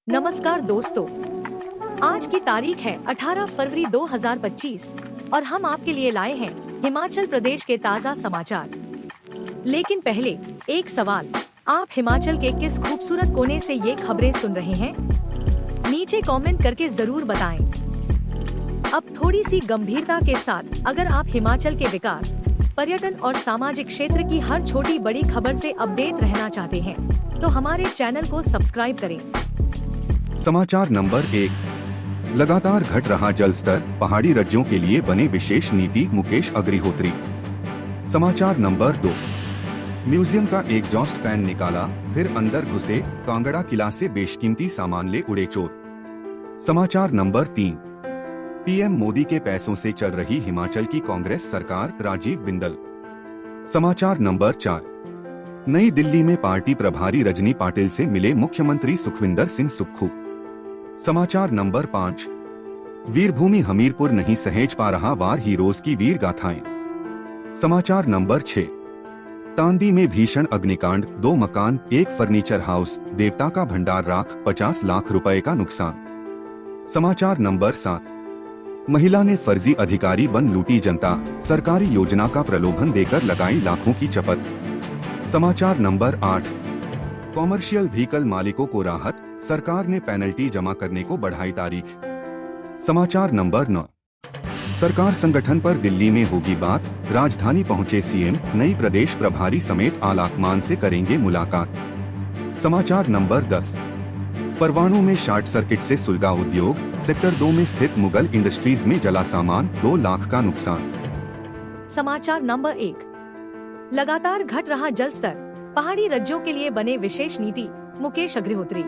नमस्कार दोस्तों, आज की तारीख है 18 फरवरी 2025 और हम आपके लिए लाए हैं हिमाचल प्रदेश के ताज़ा समाचार। लेकिन पहले एक सवाल, आप हिमाचल के किस खूबसूरत कोने से ये खबरें सुन रहे हैं? नीचे कमेंट करके जरूर बताएं। अब थोड़ी सी गंभीरता के साथ, अगर आप हिमाचल के विकास, पर्यटन और सामाजिक क्षेत्र की हर छोटी बड़ी खबर से अपडेट रहना चाहते हैं, तो हमारे चैनल को सब्सक्राइब करें। समाचार नंबर 1, लगातार घट रहा जल स्तर, पहाड़ी राज्यों के लिए बने विशेष नीति, मुकेश अग्निहोत्री। समाचार नंबर 2, म्यूजियम का एग्जॉस्ट फैन निकाला, फिर अंदर घुसे, कांगड़ा किला से बेशकीमती सामान ले उड़े चोर। समाचार नंबर 3, पीएम मोदी के पैसों से चल रही हिमाचल की कांग्रेस सरकार, राजीव बिंदल। समाचार नंबर 4, नई दिल्ली में पार्टी प्रभारी रजनी पाटिल से मिले मुख्यमंत्री सुखविंदर सिंह सुक्खू। समाचार नंबर 5, वीरभूमि हमीरपुर नहीं सहेज पा रहा वार हीरोज की वीर गाथाएं। समाचार नंबर 6, तांदी में भीषण अग्निकांड, 2 मकान, 1 फर्नीचर हाउस, देवता का भंडार राख, 50 लाख रुपए का नुकसान। समाचार नंबर 7, महिला ने फर्जी अधिकारी बन लूटी जनता, सरकारी योजना का प्रलोभन देकर लगाई लाखों की चपत। समाचार नंबर 8, कॉमर्शियल व्हीकल मालिकों को राहत, सरकार ने पेनल्टी जमा करने को बढ़ाई तारीख। समाचार नंबर 9, सरकार संगठन पर दिल्ली में होगी बात, राजधानी पहुंचे सीएम, नई प्रदेश प्रभारी समेत आलाकमान से करेंगे मुलाकात। समाचार नंबर 10, परवाणु में शॉर्ट सर्किट से सुलगा उद्योग, सेक्टर 2 में स्थित मुगल इंडस्ट्रीज में जला सामान, 2 लाख का नुकसान। समाचार नंबर 1, लगातार घट रहा जल स्तर, पहाड़ी राज्यों के लिए बने विशेष नीति, मुकेश अग्निहोत्री।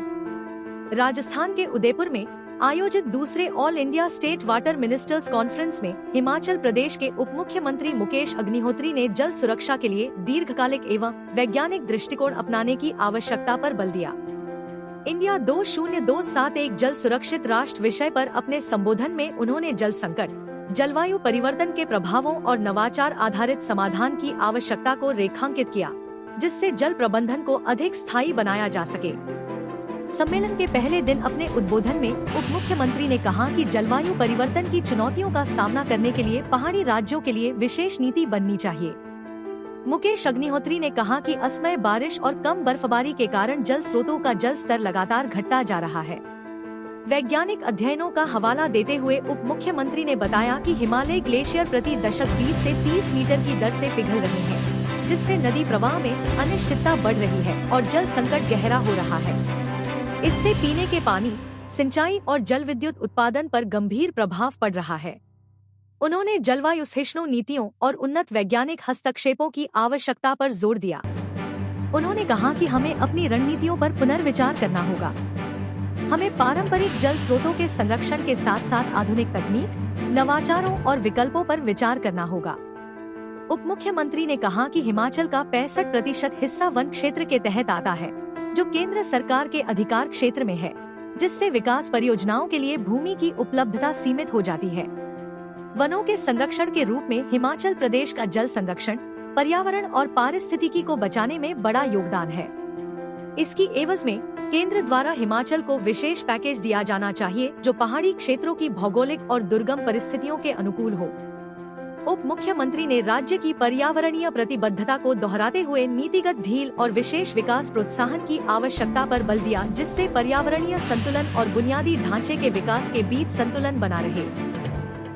राजस्थान के उदयपुर में आयोजित दूसरे all India state water ministers conference में हिमाचल प्रदेश के उप मुख्यमंत्री मुकेश अग्निहोत्री ने जल सुरक्षा के लिए दीर्घकालिक एवं वैज्ञानिक दृष्टिकोण अपनाने की आवश्यकता पर बल दिया। इंडिया 2027 जल सुरक्षित राष्ट्र विषय पर अपने संबोधन में उन्होंने जल संकट, जलवायु परिवर्तन के प्रभावों और नवाचार आधारित समाधान की आवश्यकता को रेखांकित किया, जिससे जल प्रबंधन को अधिक स्थायी बनाया जा सके। सम्मेलन के पहले दिन अपने उद्बोधन में उप मुख्यमंत्री ने कहा कि जलवायु परिवर्तन की चुनौतियों का सामना करने के लिए पहाड़ी राज्यों के लिए विशेष नीति बननी चाहिए। मुकेश अग्निहोत्री ने कहा कि असमय बारिश और कम बर्फबारी के कारण जल स्रोतों का जल स्तर लगातार घटता जा रहा है। वैज्ञानिक अध्ययनों का हवाला देते हुए उप मुख्यमंत्री ने बताया कि हिमालय ग्लेशियर प्रति दशक 20 से 30 मीटर की दर से पिघल रहे हैं, जिससे नदी प्रवाह में अनिश्चितता बढ़ रही है और जल संकट गहरा हो रहा है। इससे पीने के पानी, सिंचाई और जल विद्युत उत्पादन पर गंभीर प्रभाव पड़ रहा है। उन्होंने जलवायु सहिष्णु नीतियों और उन्नत वैज्ञानिक हस्तक्षेपों की आवश्यकता पर जोर दिया। उन्होंने कहा कि हमें अपनी रणनीतियों पर पुनर्विचार करना होगा। हमें पारंपरिक जल स्रोतों के संरक्षण के साथ साथ आधुनिक तकनीक, नवाचारों और विकल्पों पर विचार करना होगा। उप मुख्यमंत्री ने कहा कि हिमाचल का 65% हिस्सा वन क्षेत्र के तहत आता है, जो केंद्र सरकार के अधिकार क्षेत्र में है, जिससे विकास परियोजनाओं के लिए भूमि की उपलब्धता सीमित हो जाती है। वनों के संरक्षण के रूप में हिमाचल प्रदेश का जल संरक्षण, पर्यावरण और पारिस्थितिकी को बचाने में बड़ा योगदान है। इसकी एवज में केंद्र द्वारा हिमाचल को विशेष पैकेज दिया जाना चाहिए, जो पहाड़ी क्षेत्रों की भौगोलिक और दुर्गम परिस्थितियों के अनुकूल हो। उप मुख्यमंत्री ने राज्य की पर्यावरणीय प्रतिबद्धता को दोहराते हुए नीतिगत ढील और विशेष विकास प्रोत्साहन की आवश्यकता पर बल दिया, जिससे पर्यावरणीय संतुलन और बुनियादी ढांचे के विकास के बीच संतुलन बना रहे।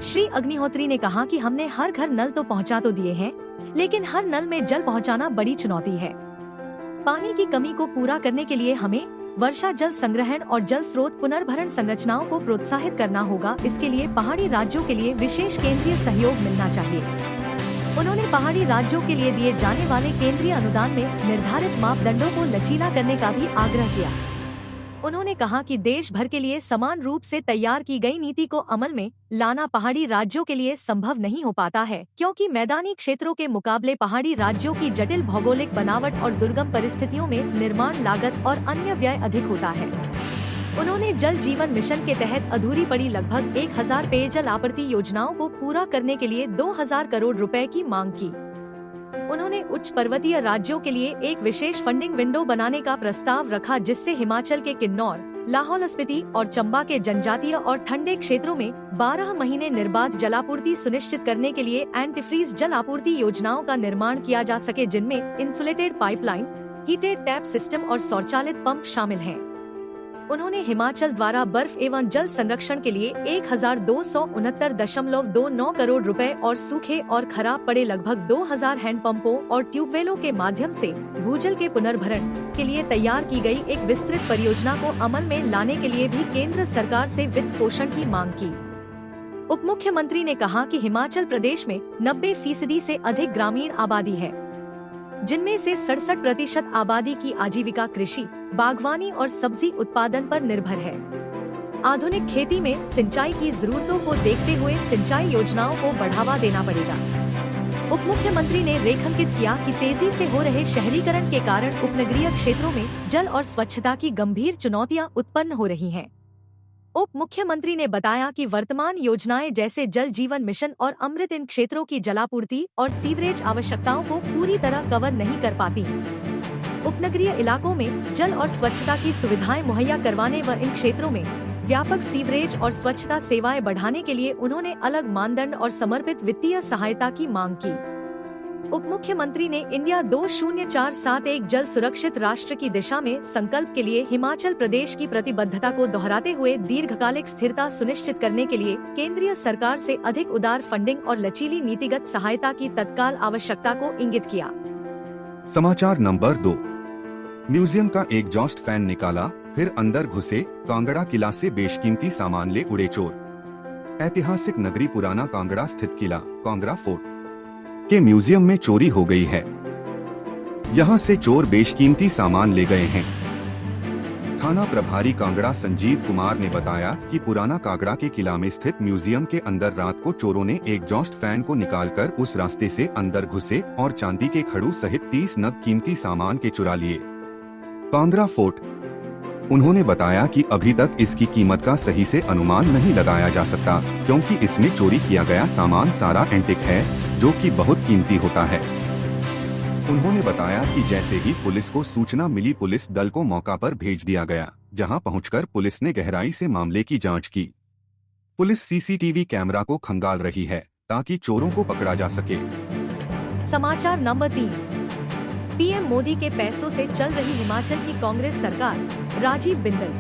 श्री अग्निहोत्री ने कहा कि हमने हर घर नल तो पहुंचा तो दिए हैं, लेकिन हर नल में जल पहुंचाना बड़ी चुनौती है। पानी की कमी को पूरा करने के लिए हमें वर्षा जल संग्रहण और जल स्रोत पुनर्भरण संरचनाओं को प्रोत्साहित करना होगा। इसके लिए पहाड़ी राज्यों के लिए विशेष केंद्रीय सहयोग मिलना चाहिए। उन्होंने पहाड़ी राज्यों के लिए दिए जाने वाले केंद्रीय अनुदान में निर्धारित मापदंडों को लचीला करने का भी आग्रह किया। उन्होंने कहा कि देश भर के लिए समान रूप से तैयार की गई नीति को अमल में लाना पहाड़ी राज्यों के लिए संभव नहीं हो पाता है, क्योंकि मैदानी क्षेत्रों के मुकाबले पहाड़ी राज्यों की जटिल भौगोलिक बनावट और दुर्गम परिस्थितियों में निर्माण लागत और अन्य व्यय अधिक होता है। उन्होंने जल जीवन मिशन के तहत अधूरी पड़ी लगभग 1000 पेयजल आपूर्ति योजनाओं को पूरा करने के लिए 2000 करोड़ रुपए की मांग की। उन्होंने उच्च पर्वतीय राज्यों के लिए एक विशेष फंडिंग विंडो बनाने का प्रस्ताव रखा, जिससे हिमाचल के किन्नौर, लाहौल स्पीति और चंबा के जनजातीय और ठंडे क्षेत्रों में 12 महीने निर्बाध जलापूर्ति सुनिश्चित करने के लिए एंटीफ्रीज जल आपूर्ति योजनाओं का निर्माण किया जा सके, जिनमें insulated pipeline, heated tap system और स्वचालित पंप शामिल हैं। उन्होंने हिमाचल द्वारा बर्फ एवं जल संरक्षण के लिए 1269.29 करोड़ रुपए और सूखे और खराब पड़े लगभग 2000 हैंडपंपों और ट्यूबवेलों के माध्यम से भूजल के पुनर्भरण के लिए तैयार की गई एक विस्तृत परियोजना को अमल में लाने के लिए भी केंद्र सरकार से वित्त पोषण की मांग की। उप मुख्यमंत्री ने कहा कि हिमाचल प्रदेश में 90% से अधिक ग्रामीण आबादी है, जिनमें से 67% आबादी की आजीविका कृषि, बागवानी और सब्जी उत्पादन पर निर्भर है। आधुनिक खेती में सिंचाई की जरूरतों को देखते हुए सिंचाई योजनाओं को बढ़ावा देना पड़ेगा। उप मुख्यमंत्री ने रेखांकित किया कि तेजी से हो रहे शहरीकरण के कारण उपनगरीय क्षेत्रों में जल और स्वच्छता की गंभीर चुनौतियां उत्पन्न हो रही हैं। उप मुख्यमंत्री ने बताया कि वर्तमान योजनाएं जैसे जल जीवन मिशन और अमृत इन क्षेत्रों की जलापूर्ति और सीवरेज आवश्यकताओं को पूरी तरह कवर नहीं कर पाती। उपनगरीय इलाकों में जल और स्वच्छता की सुविधाएं मुहैया करवाने व इन क्षेत्रों में व्यापक सीवरेज और स्वच्छता सेवाएं बढ़ाने के लिए उन्होंने अलग मानदंड और समर्पित वित्तीय सहायता की मांग की। उप मुख्यमंत्री ने इंडिया 2047 जल सुरक्षित राष्ट्र की दिशा में संकल्प के लिए हिमाचल प्रदेश की प्रतिबद्धता को दोहराते हुए दीर्घकालिक स्थिरता सुनिश्चित करने के लिए केंद्रीय सरकार से अधिक उदार फंडिंग और लचीली नीतिगत सहायता की तत्काल आवश्यकता को इंगित किया। समाचार नंबर 2। म्यूजियम का एग्जॉस्ट फैन निकाला, फिर अंदर घुसे, कांगड़ा किला से बेशकीमती सामान ले उड़े चोर। ऐतिहासिक नगरी पुराना कांगड़ा स्थित किला कांगड़ा फोर्ट के म्यूजियम में चोरी हो गई है। यहां से चोर बेशकीमती सामान ले गए हैं। थाना प्रभारी कांगड़ा संजीव कुमार ने बताया कि पुराना कांगड़ा के किला में स्थित म्यूजियम के अंदर रात को चोरों ने एग्जॉस्ट फैन को निकालकर उस रास्ते से अंदर घुसे और चांदी के खड़ू सहित 30 नग कीमती सामान के चुरा लिए। कांगड़ा फोर्ट उन्होंने बताया कि अभी तक इसकी कीमत का सही से अनुमान नहीं लगाया जा सकता, क्योंकि इसमें चोरी किया गया सामान सारा एंटिक है, जो कि बहुत कीमती होता है। उन्होंने बताया कि जैसे ही पुलिस को सूचना मिली, पुलिस दल को मौका पर भेज दिया गया, जहां पहुंचकर पुलिस ने गहराई से मामले की जांच की। पुलिस सीसीटीवी कैमरा को खंगाल रही है ताकि चोरों को पकड़ा जा सके। समाचार नंबर 3। पीएम मोदी के पैसों से चल रही हिमाचल की कांग्रेस सरकार, राजीव बिंदल।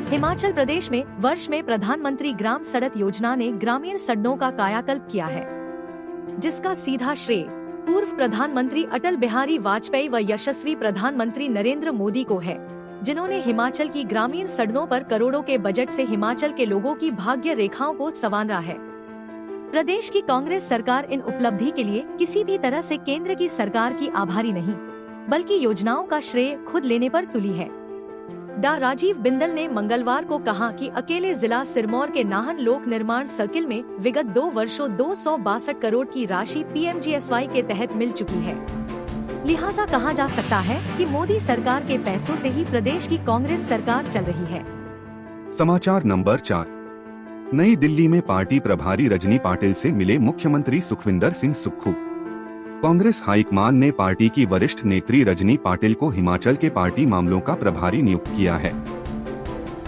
हिमाचल प्रदेश में वर्ष में प्रधानमंत्री ग्राम सड़क योजना ने ग्रामीण सड़कों का कायाकल्प किया है, जिसका सीधा श्रेय पूर्व प्रधानमंत्री अटल बिहारी वाजपेयी व यशस्वी प्रधानमंत्री नरेंद्र मोदी को है, जिन्होंने हिमाचल की ग्रामीण सड़कों पर करोड़ों के बजट से हिमाचल के लोगों की भाग्य रेखाओं को संवारा है। प्रदेश की कांग्रेस सरकार इन उपलब्धि के लिए किसी भी तरह से केंद्र की सरकार की आभारी नहीं, बल्कि योजनाओं का श्रेय खुद लेने पर तुली है। डा राजीव बिंदल ने मंगलवार को कहा कि अकेले जिला सिरमौर के नाहन लोक निर्माण सर्किल में विगत 2 वर्षों 262 करोड़ की राशि पीएमजीएसवाई के तहत मिल चुकी है। लिहाजा कहा जा सकता है कि मोदी सरकार के पैसों से ही प्रदेश की कांग्रेस सरकार चल रही है। समाचार नंबर 4। नई दिल्ली में पार्टी प्रभारी रजनी पाटिल से मिले मुख्यमंत्री सुखविंदर सिंह सुक्खू। कांग्रेस हाईकमान ने पार्टी की वरिष्ठ नेत्री रजनी पाटिल को हिमाचल के पार्टी मामलों का प्रभारी नियुक्त किया है।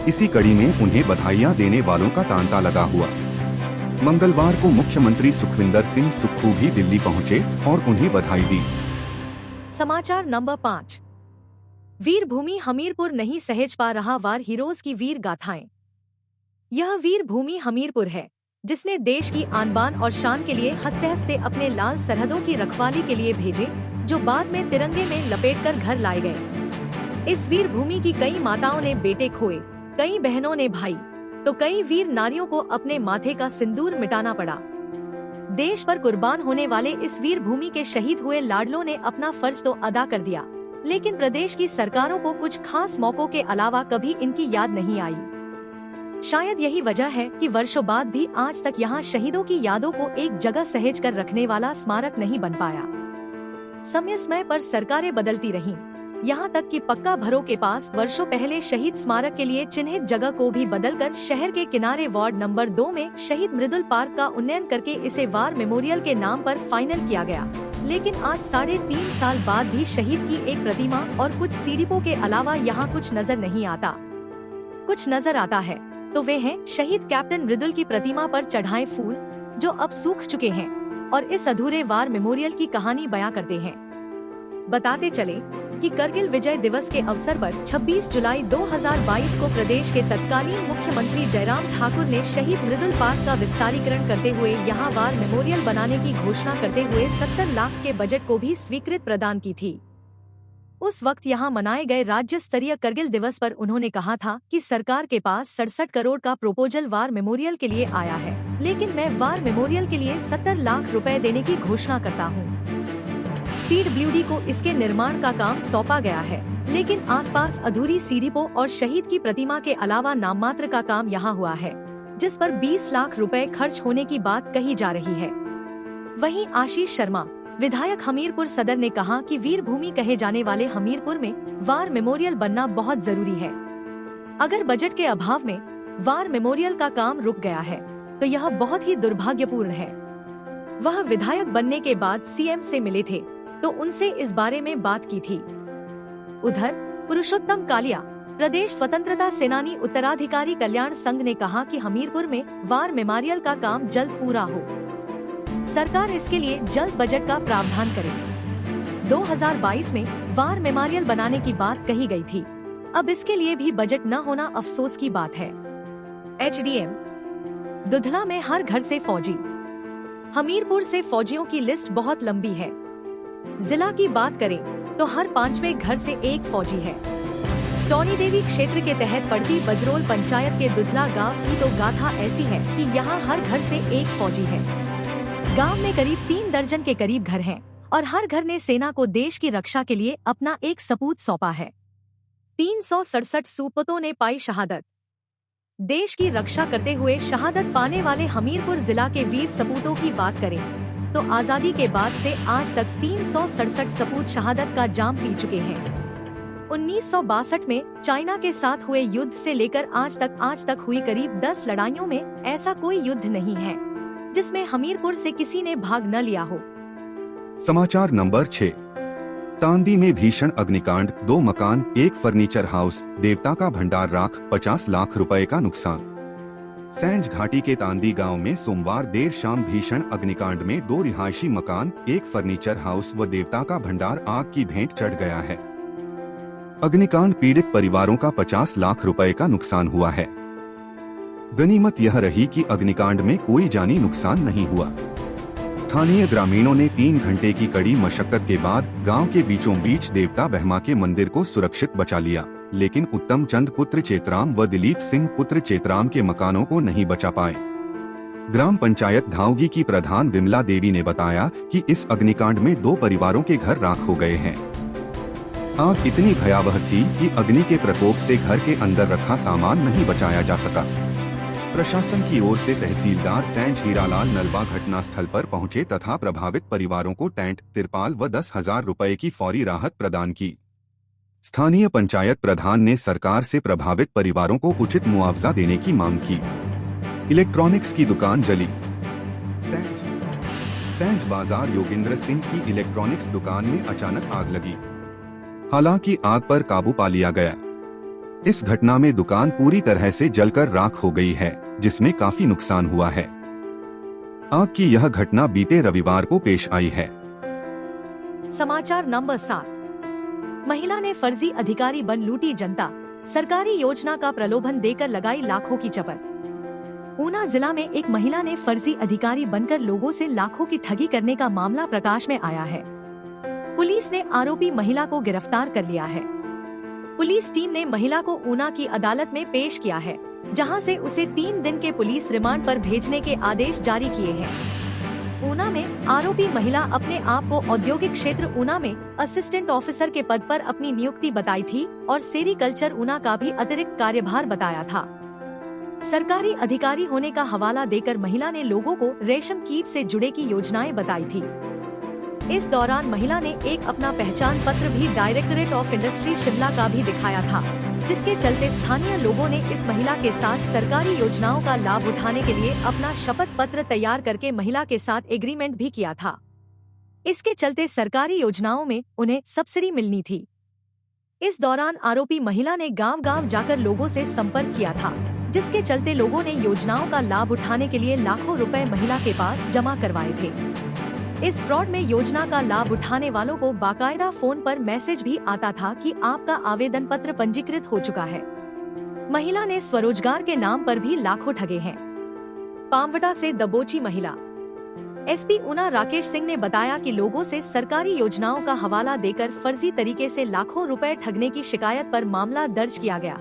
इसी कड़ी में उन्हें बधाइयां देने वालों का तांता लगा हुआ। मंगलवार को मुख्यमंत्री सुखविंदर सिंह सुक्खू भी दिल्ली पहुंचे और उन्हें बधाई दी। समाचार नंबर 5। वीर भूमि हमीरपुर नहीं सहेज पा रहा वार हीरोज की वीर गाथाएं। यह वीर भूमि हमीरपुर है, जिसने देश की आन बान और शान के लिए हंसते हंसते अपने लाल सरहदों की रखवाली के लिए भेजे, जो बाद में तिरंगे में लपेटकर घर लाए गए। इस वीर भूमि की कई माताओं ने बेटे खोए, कई बहनों ने भाई, तो कई वीर नारियों को अपने माथे का सिंदूर मिटाना पड़ा। देश पर कुर्बान होने वाले इस वीर भूमि के शहीद हुए लाडलों ने अपना फर्ज तो अदा कर दिया, लेकिन प्रदेश की सरकारों को कुछ खास मौकों के अलावा कभी इनकी याद नहीं आई। शायद यही वजह है कि वर्षों बाद भी आज तक यहाँ शहीदों की यादों को एक जगह सहेज कर रखने वाला स्मारक नहीं बन पाया। समय समय पर सरकारें बदलती रहीं, यहाँ तक कि पक्का भरों के पास वर्षों पहले शहीद स्मारक के लिए चिन्हित जगह को भी बदलकर शहर के किनारे वार्ड नंबर 2 में शहीद मृदुल पार्क का उन्नयन करके इसे वार मेमोरियल के नाम पर फाइनल किया गया। लेकिन आज 3.5 साल बाद भी शहीद की एक प्रतिमा और कुछ सीढ़ियों के अलावा यहाँ कुछ नजर नहीं आता। कुछ नजर आता है तो वे हैं शहीद कैप्टन मृदुल की प्रतिमा पर चढ़ाए फूल जो अब सूख चुके हैं और इस अधूरे वार मेमोरियल की कहानी बयां करते हैं। बताते चले कि करगिल विजय दिवस के अवसर पर 26 जुलाई 2022 को प्रदेश के तत्कालीन मुख्यमंत्री जयराम ठाकुर ने शहीद मृदुल पार्क का विस्तारीकरण करते हुए यहां वार मेमोरियल बनाने की घोषणा करते हुए 70 लाख के बजट को भी स्वीकृत प्रदान की थी। उस वक्त यहां मनाए गए राज्य स्तरीय करगिल दिवस पर उन्होंने कहा था कि सरकार के पास 67 करोड़ का प्रोपोजल वार मेमोरियल के लिए आया है, लेकिन मैं वार मेमोरियल के लिए 70 लाख रुपए देने की घोषणा करता हूं। पीडब्ल्यूडी को इसके निर्माण का काम सौंपा गया है, लेकिन आसपास अधूरी सीढ़ीपों और शहीद की प्रतिमा के अलावा नाममात्र का काम यहाँ हुआ है, जिस पर 20 लाख रुपए खर्च होने की बात कही जा रही है। वहीं आशीष शर्मा विधायक हमीरपुर सदर ने कहा कि वीर भूमि कहे जाने वाले हमीरपुर में वार मेमोरियल बनना बहुत जरूरी है। अगर बजट के अभाव में वार मेमोरियल का काम रुक गया है तो यह बहुत ही दुर्भाग्यपूर्ण है। वह विधायक बनने के बाद सीएम से मिले थे तो उनसे इस बारे में बात की थी। उधर पुरुषोत्तम कालिया प्रदेश स्वतंत्रता सेनानी उत्तराधिकारी कल्याण संघ ने कहा कि हमीरपुर में वार मेमोरियल का काम जल्द पूरा हो। सरकार इसके लिए जल्द बजट का प्रावधान करे। 2022 में वार मेमोरियल बनाने की बात कही गई थी, अब इसके लिए भी बजट न होना अफसोस की बात है। एचडीएम दुधला में हर घर से फौजी। हमीरपुर से फौजियों की लिस्ट बहुत लंबी है। जिला की बात करें तो हर 5वें घर से एक फौजी है। टौनी देवी क्षेत्र के तहत पड़ती बजरोल पंचायत के दुधला गांव की तो गाथा ऐसी है कि यहाँ हर घर से एक फौजी है। गांव में करीब 3 दर्जन के करीब घर हैं और हर घर ने सेना को देश की रक्षा के लिए अपना एक सपूत सौंपा है। 367 सपूतों ने पाई शहादत। देश की रक्षा करते हुए शहादत पाने वाले हमीरपुर जिला के वीर सपूतों की बात करें तो आजादी के बाद से आज तक 367 सपूत शहादत का जाम पी चुके हैं। 1962 में चाइना के साथ हुए युद्ध से लेकर आज तक हुई करीब 10 लड़ाइयों में ऐसा कोई युद्ध नहीं है जिसमें हमीरपुर से किसी ने भाग न लिया हो। समाचार नंबर 6। तांदी में भीषण अग्निकांड, 2 मकान, 1 फर्नीचर हाउस, देवता का भंडार राख, 50 लाख रुपए का नुकसान। सैंज घाटी के तांदी गांव में सोमवार देर शाम भीषण अग्निकांड में 2 रिहायशी मकान, 1 फर्नीचर हाउस व देवता का भंडार आग की भेंट चढ़ गया है। अग्निकांड पीड़ित परिवारों का 50 लाख रुपए का नुकसान हुआ है। गनीमत यह रही कि अग्निकांड में कोई जानी नुकसान नहीं हुआ। स्थानीय ग्रामीणों ने 3 घंटे की कड़ी मशक्कत के बाद गांव के बीचों बीच देवता बहमा के मंदिर को सुरक्षित बचा लिया, लेकिन उत्तम चंद पुत्र चेतराम व दिलीप सिंह पुत्र चेतराम के मकानों को नहीं बचा पाए। ग्राम पंचायत धावगी की प्रधान विमला देवी ने बताया कि इस अग्निकांड में 2 परिवारों के घर राख हो गए हैं। आग इतनी भयावह थी कि अग्नि के प्रकोप से घर के अंदर रखा सामान नहीं बचाया जा सका। प्रशासन की ओर से तहसीलदार सैंज हीरालाल नलवा घटनास्थल पर पहुंचे तथा प्रभावित परिवारों को टेंट, तिरपाल व 10,000 रुपए की फौरी राहत प्रदान की। स्थानीय पंचायत प्रधान ने सरकार से प्रभावित परिवारों को उचित मुआवजा देने की मांग की। इलेक्ट्रॉनिक्स की दुकान जली। सैंज बाजार योगेंद्र सिंह की इलेक्ट्रॉनिक्स दुकान में अचानक आग लगी। हालांकि आग पर काबू पा लिया गया। इस घटना में दुकान पूरी तरह से जलकर राख हो गई है, जिसमें काफी नुकसान हुआ है। आग की यह घटना बीते रविवार को पेश आई है। समाचार नंबर 7। महिला ने फर्जी अधिकारी बन लूटी जनता, सरकारी योजना का प्रलोभन देकर लगाई लाखों की चपत। ऊना जिला में एक महिला ने फर्जी अधिकारी बनकर लोगों से लाखों की ठगी करने का मामला प्रकाश में आया है। पुलिस ने आरोपी महिला को गिरफ्तार कर लिया है। पुलिस टीम ने महिला को ऊना की अदालत में पेश किया है, जहां से उसे 3 दिन के पुलिस रिमांड पर भेजने के आदेश जारी किए हैं। ऊना में आरोपी महिला अपने आप को औद्योगिक क्षेत्र ऊना में असिस्टेंट ऑफिसर के पद पर अपनी नियुक्ति बताई थी और सेरीकल्चर ऊना का भी अतिरिक्त कार्यभार बताया था। सरकारी अधिकारी होने का हवाला देकर महिला ने लोगों को रेशम कीट से जुड़े की योजनाएं बताई थी। इस दौरान महिला ने एक अपना पहचान पत्र भी डायरेक्टरेट ऑफ इंडस्ट्री शिमला का भी दिखाया था, जिसके चलते स्थानीय लोगों ने इस महिला के साथ सरकारी योजनाओं का लाभ उठाने के लिए अपना शपथ पत्र तैयार करके महिला के साथ एग्रीमेंट भी किया था। इसके चलते सरकारी योजनाओं में उन्हें सब्सिडी मिलनी थी। इस दौरान आरोपी महिला ने गांव-गांव जाकर लोगों से संपर्क किया था, जिसके चलते लोगों ने योजनाओं का लाभ उठाने के लिए लाखों रुपए महिला के पास जमा करवाए थे। इस फ्रॉड में योजना का लाभ उठाने वालों को बाकायदा फोन पर मैसेज भी आता था कि आपका आवेदन पत्र पंजीकृत हो चुका है। महिला ने स्वरोजगार के नाम पर भी लाखों ठगे हैं। पांवटा से दबोची महिला। एसपी ऊना राकेश सिंह ने बताया कि लोगों से सरकारी योजनाओं का हवाला देकर फर्जी तरीके से लाखों रुपए ठगने की शिकायत पर मामला दर्ज किया गया।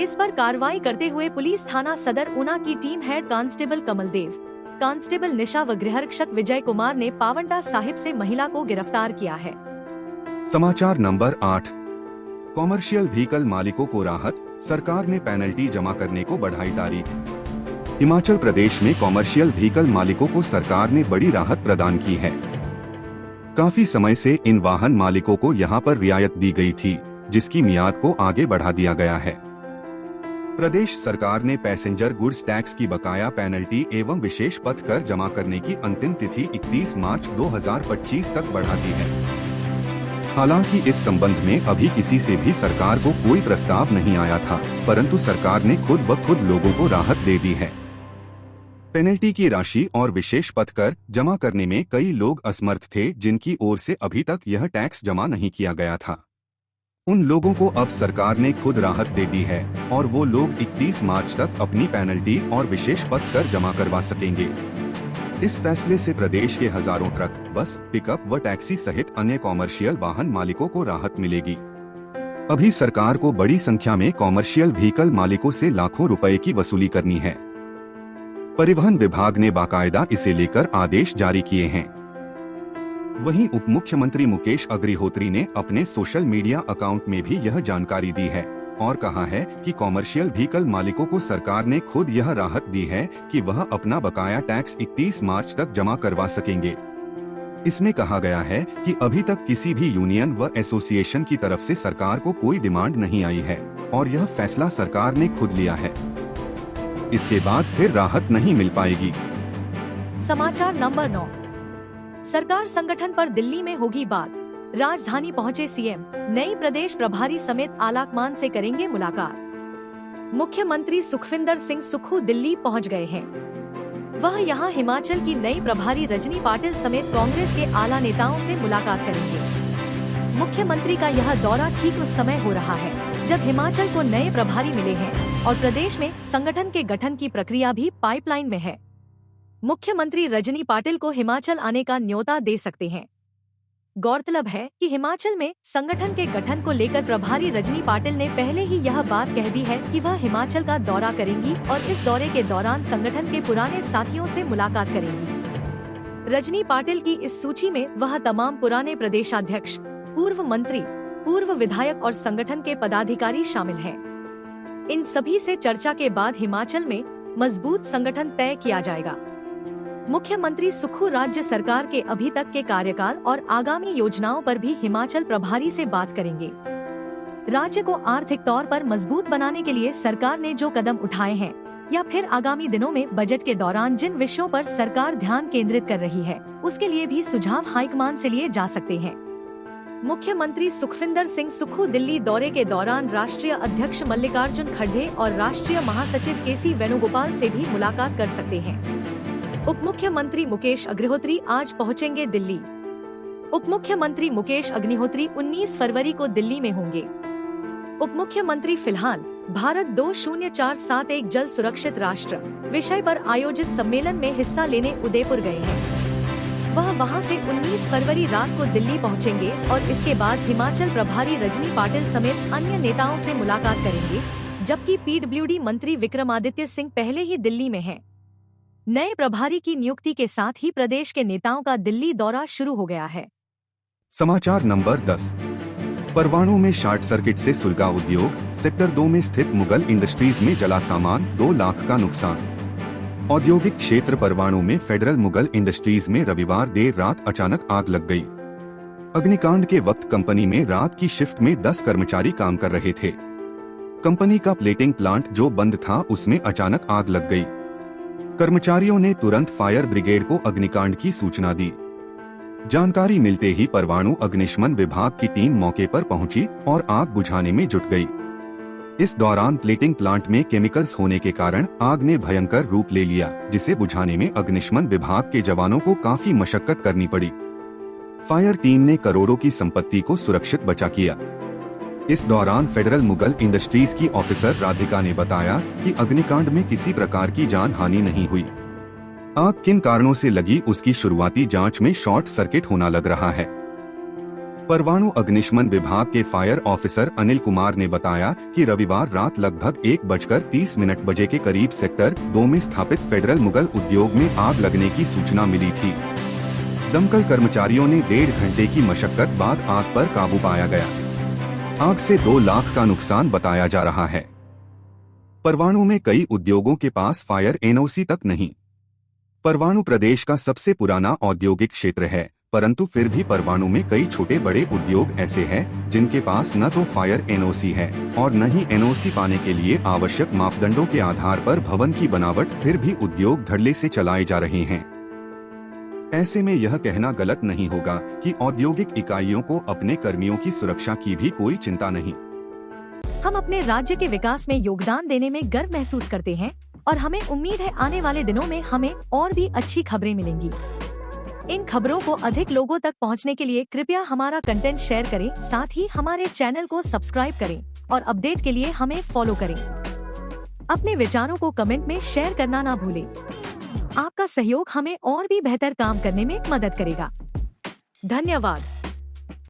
इस पर कार्रवाई करते हुए पुलिस थाना सदर ऊना की team head constable Kamaldev, constable Nisha व गृहरक्षक विजय कुमार ने पावंटा साहिब से महिला को गिरफ्तार किया है। समाचार नंबर 8। कॉमर्शियल व्हीकल मालिकों को राहत, सरकार ने पेनल्टी जमा करने को बढ़ाई तारीख। हिमाचल प्रदेश में कॉमर्शियल व्हीकल मालिकों को सरकार ने बड़ी राहत प्रदान की है। काफी समय से इन वाहन मालिकों को यहां पर रियायत दी गई थी, जिसकी मियाद को आगे बढ़ा दिया गया है। प्रदेश सरकार ने पैसेंजर गुड्स टैक्स की बकाया पेनल्टी एवं विशेष पथ कर जमा करने की अंतिम तिथि 31 मार्च 2025 तक बढ़ा दी है। हालांकि इस संबंध में अभी किसी से भी सरकार को कोई प्रस्ताव नहीं आया था, परंतु सरकार ने खुद ब खुद लोगों को राहत दे दी है। पेनल्टी की राशि और विशेष पथ कर जमा करने में कई लोग असमर्थ थे, जिनकी ओर से अभी तक यह टैक्स जमा नहीं किया गया था। उन लोगों को अब सरकार ने खुद राहत दे दी है और वो लोग 31 मार्च तक अपनी पेनल्टी और विशेष पथ कर जमा करवा सकेंगे। इस फैसले से प्रदेश के हजारों ट्रक, बस, पिकअप व टैक्सी सहित अन्य कॉमर्शियल वाहन मालिकों को राहत मिलेगी। अभी सरकार को बड़ी संख्या में कॉमर्शियल व्हीकल मालिकों से लाखों रुपए की वसूली करनी है। परिवहन विभाग ने बाकायदा इसे लेकर आदेश जारी किए हैं। वहीं उप मुख्यमंत्री मुकेश अग्निहोत्री ने अपने सोशल मीडिया अकाउंट में भी यह जानकारी दी है और कहा है कि कॉमर्शियल व्हीकल मालिकों को सरकार ने खुद यह राहत दी है कि वह अपना बकाया टैक्स 31 मार्च तक जमा करवा सकेंगे। इसमें कहा गया है कि अभी तक किसी भी यूनियन व एसोसिएशन की तरफ से सरकार को कोई डिमांड नहीं आई है और यह फैसला सरकार ने खुद लिया है। इसके बाद फिर राहत नहीं मिल पाएगी। समाचार नंबर 9। सरकार संगठन पर दिल्ली में होगी बात। राजधानी पहुंचे सीएम, नई प्रदेश प्रभारी समेत आलाकमान से करेंगे मुलाकात। मुख्यमंत्री सुखविंदर सिंह सुक्खू दिल्ली पहुंच गए हैं। वह यहां हिमाचल की नई प्रभारी रजनी पाटिल समेत कांग्रेस के आला नेताओं से मुलाकात करेंगे। मुख्यमंत्री का यह दौरा ठीक उस समय हो रहा है जब हिमाचल को नए प्रभारी मिले हैं और प्रदेश में संगठन के गठन की प्रक्रिया भी पाइपलाइन में है। मुख्यमंत्री रजनी पाटिल को हिमाचल आने का न्योता दे सकते हैं। गौरतलब है कि हिमाचल में संगठन के गठन को लेकर प्रभारी रजनी पाटिल ने पहले ही यह बात कह दी है कि वह हिमाचल का दौरा करेंगी और इस दौरे के दौरान संगठन के पुराने साथियों से मुलाकात करेंगी। रजनी पाटिल की इस सूची में वह तमाम पुराने प्रदेशाध्यक्ष, पूर्व मंत्री, पूर्व विधायक और संगठन के पदाधिकारी शामिल हैं। इन सभी से चर्चा के बाद हिमाचल में मजबूत संगठन तय किया जाएगा। मुख्यमंत्री सुक्खू राज्य सरकार के अभी तक के कार्यकाल और आगामी योजनाओं पर भी हिमाचल प्रभारी से बात करेंगे। राज्य को आर्थिक तौर पर मजबूत बनाने के लिए सरकार ने जो कदम उठाए हैं या फिर आगामी दिनों में बजट के दौरान जिन विषयों पर सरकार ध्यान केंद्रित कर रही है, उसके लिए भी सुझाव हाईकमान से लिए जा सकते हैं। मुख्यमंत्री सुखविंदर सिंह सुक्खू दिल्ली दौरे के दौरान राष्ट्रीय अध्यक्ष मल्लिकार्जुन खड़गे और राष्ट्रीय महासचिव केसी वेणुगोपाल से भी मुलाकात कर सकते हैं। उप मुख्यमंत्री मुकेश अग्निहोत्री आज पहुंचेंगे दिल्ली। उप मुख्यमंत्री मुकेश अग्निहोत्री 19 फरवरी को दिल्ली में होंगे। उप मुख्यमंत्री फिलहाल भारत 2047 जल सुरक्षित राष्ट्र विषय पर आयोजित सम्मेलन में हिस्सा लेने उदयपुर गए हैं। वह वहां से 19 फरवरी रात को दिल्ली पहुंचेंगे और इसके बाद हिमाचल प्रभारी रजनी पाटिल समेत अन्य नेताओं से मुलाकात करेंगे, जबकि पीडब्ल्यूडी मंत्री विक्रमादित्य सिंह पहले ही दिल्ली में हैं। नए प्रभारी की नियुक्ति के साथ ही प्रदेश के नेताओं का दिल्ली दौरा शुरू हो गया है। समाचार नंबर 10। परवाणू में शॉर्ट सर्किट से सुलगा उद्योग, सेक्टर 2 में स्थित मुगल इंडस्ट्रीज में जला सामान, 2 लाख का नुकसान। औद्योगिक क्षेत्र परवाणू में फेडरल मुगल इंडस्ट्रीज में रविवार देर रात अचानक आग लग गई। अग्निकांड के वक्त कंपनी में रात की शिफ्ट में 10 कर्मचारी काम कर रहे थे। कंपनी का प्लेटिंग प्लांट जो बंद था उसमें अचानक आग लग गई। कर्मचारियों ने तुरंत फायर ब्रिगेड को अग्निकांड की सूचना दी। जानकारी मिलते ही परवाणु अग्निशमन विभाग की टीम मौके पर पहुंची और आग बुझाने में जुट गई। इस दौरान प्लेटिंग प्लांट में केमिकल्स होने के कारण आग ने भयंकर रूप ले लिया, जिसे बुझाने में अग्निशमन विभाग के जवानों को काफी मशक्कत करनी पड़ी। फायर टीम ने करोड़ों की संपत्ति को सुरक्षित बचा किया। इस दौरान फेडरल मुगल इंडस्ट्रीज की ऑफिसर राधिका ने बताया कि अग्निकांड में किसी प्रकार की जान हानि नहीं हुई। आग किन कारणों से लगी उसकी शुरुआती जांच में शॉर्ट सर्किट होना लग रहा है। परवाणु अग्निशमन विभाग के फायर ऑफिसर अनिल कुमार ने बताया कि रविवार रात लगभग 1:30 बजे के करीब सेक्टर 2 में स्थापित फेडरल मुगल उद्योग में आग लगने की सूचना मिली थी। दमकल कर्मचारियों ने 1.5 घंटे की मशक्कत बाद आग पर काबू पाया गया। आग से 2 लाख का नुकसान बताया जा रहा है। परवाणु में कई उद्योगों के पास फायर एनओसी तक नहीं। परवाणु प्रदेश का सबसे पुराना औद्योगिक क्षेत्र है, परंतु फिर भी परवाणु में कई छोटे बड़े उद्योग ऐसे हैं जिनके पास न तो फायर एनओसी है और न ही एनओसी पाने के लिए आवश्यक मापदंडों के आधार पर भवन की बनावट फिर भी उद्योग धड़ल्ले से चलाए जा रहे हैं। ऐसे में यह कहना गलत नहीं होगा कि औद्योगिक इकाइयों को अपने कर्मियों की सुरक्षा की भी कोई चिंता नहीं। हम अपने राज्य के विकास में योगदान देने में गर्व महसूस करते हैं और हमें उम्मीद है आने वाले दिनों में हमें और भी अच्छी खबरें मिलेंगी। इन खबरों को अधिक लोगों तक पहुंचने के लिए कृपया हमारा कंटेंट शेयर करें, साथ ही हमारे चैनल को सब्सक्राइब करें और अपडेट के लिए हमें फॉलो करें। अपने विचारों को कमेंट में शेयर करना ना भूलें। आपका सहयोग हमें और भी बेहतर काम करने में मदद करेगा। धन्यवाद।